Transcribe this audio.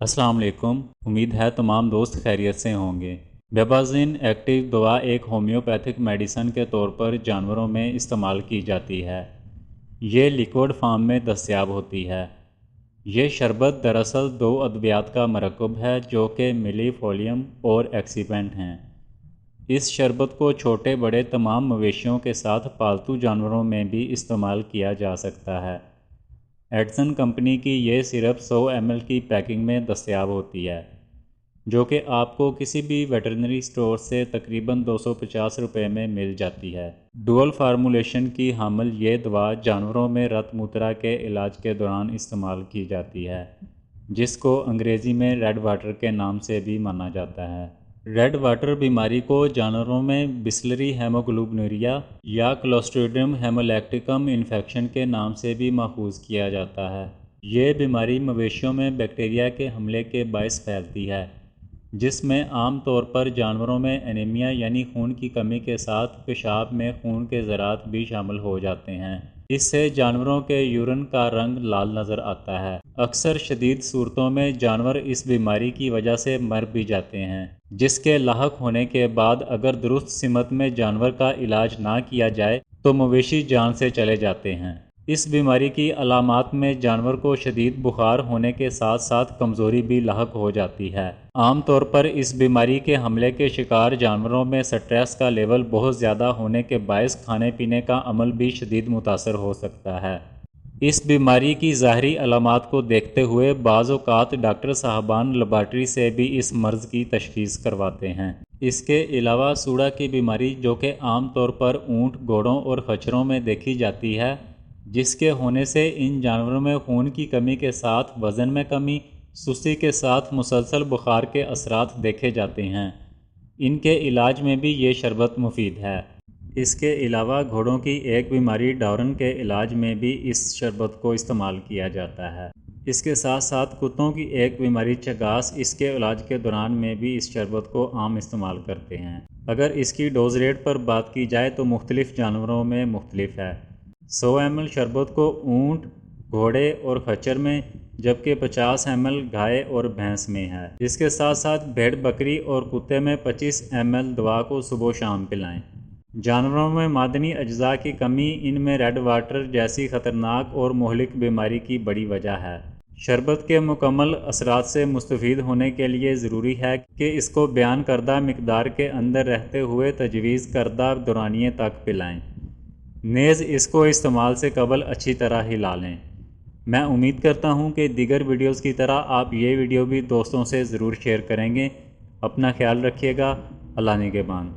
अस्सलाम वालेकुम। उम्मीद है तमाम दोस्त खैरियत से होंगे। बेबाज़िन एक्टिव दवा एक होम्योपैथिक मेडिसन के तौर पर जानवरों में इस्तेमाल की जाती है। ये लिक्विड फॉर्म में दस्तयाब होती है। ये शरबत दरअसल दो अद्वियात का मरकब है जो कि मिलीफोलियम और एक्सीपेंट हैं। इस शरबत को छोटे बड़े तमाम मवेशियों के साथ पालतू जानवरों में भी इस्तेमाल किया जा सकता है। एडसन कंपनी की ये सिरप 100 ml की पैकिंग में दस्तयाब होती है, जो कि आपको किसी भी वेटरनरी स्टोर से तकरीबन 250 रुपये में मिल जाती है। डुअल फार्मूलेशन की हामिल ये दवा जानवरों में रत मूत्रा के इलाज के दौरान इस्तेमाल की जाती है, जिसको अंग्रेज़ी में रेड वाटर के नाम से भी माना जाता है। रेड वाटर बीमारी को जानवरों में बिस्लरी हेमोग्लोबिनूरिया या क्लोस्ट्रीडियम हेमोलैक्टिकम इन्फेक्शन के नाम से भी माखूज किया जाता है। ये बीमारी मवेशियों में बैक्टीरिया के हमले के बायस फैलती है, जिसमें आम तौर पर जानवरों में एनीमिया यानी खून की कमी के साथ पेशाब में खून के ज़रात भी शामिल हो जाते हैं। इससे जानवरों के यूरिन का रंग लाल नज़र आता है। अक्सर शदीद सूरतों में जानवर इस बीमारी की वजह से मर भी जाते हैं, जिसके लाहक होने के बाद अगर दुरुस्त सिमत में जानवर का इलाज ना किया जाए तो मवेशी जान से चले जाते हैं। इस बीमारी की अलामात में जानवर को शदीद बुखार होने के साथ साथ कमज़ोरी भी लाहक हो जाती है। आम तौर पर इस बीमारी के हमले के शिकार जानवरों में स्ट्रेस का लेवल बहुत ज़्यादा होने के बायस खाने पीने का अमल भी शदीद मुतासर हो सकता है। इस बीमारी की ज़ाहरी अलामात को देखते हुए बाज़ औक़ात डॉक्टर साहबान लेबॉरेटरी से भी इस मर्ज़ की तशख़ीस करवाते हैं। इसके अलावा सूड़ा की बीमारी, जो कि आम तौर पर ऊँट, घोड़ों और खच्चरों में देखी जाती है, जिसके होने से इन जानवरों में खून की कमी के साथ वज़न में कमी, सुस्ती के साथ मुसलसल बुखार के असरात देखे जाते हैं। इनके इलाज में भी ये शरबत मुफीद है। इसके अलावा घोड़ों की एक बीमारी डाउरन के इलाज में भी इस शरबत को इस्तेमाल किया जाता है। इसके साथ साथ कुत्तों की एक बीमारी चगास, इसके इलाज के दौरान में भी इस शरबत को आम इस्तेमाल करते हैं। अगर इसकी डोज रेट पर बात की जाए तो मुख्तलिफ जानवरों में मुख्तलिफ है। 100 ml शरबत को ऊँट, घोड़े और खच्चर में, जबकि 50 ml गाय और भैंस में है। इसके साथ साथ भेड़, बकरी और कुत्ते में 25 ml दवा को सुबह शाम पिलाएं। जानवरों में मादनी अज्जा की कमी इनमें रेड वाटर जैसी ख़तरनाक और मुहलिक बीमारी की बड़ी वजह है। शरबत के मुकम्मल असरात से मुस्तफ़ीद होने के लिए ज़रूरी है कि इसको बयान करदा मिकदार के अंदर रहते हुए तजवीज़ करदा दौरानिए तक पिलाएं। नेज़ इसको इस्तेमाल से कबल अच्छी तरह हिला लें। मैं उम्मीद करता हूँ कि दीगर वीडियोज़ की तरह आप ये वीडियो भी दोस्तों से ज़रूर शेयर करेंगे। अपना ख्याल रखिएगा। अल्लाह निगहबान।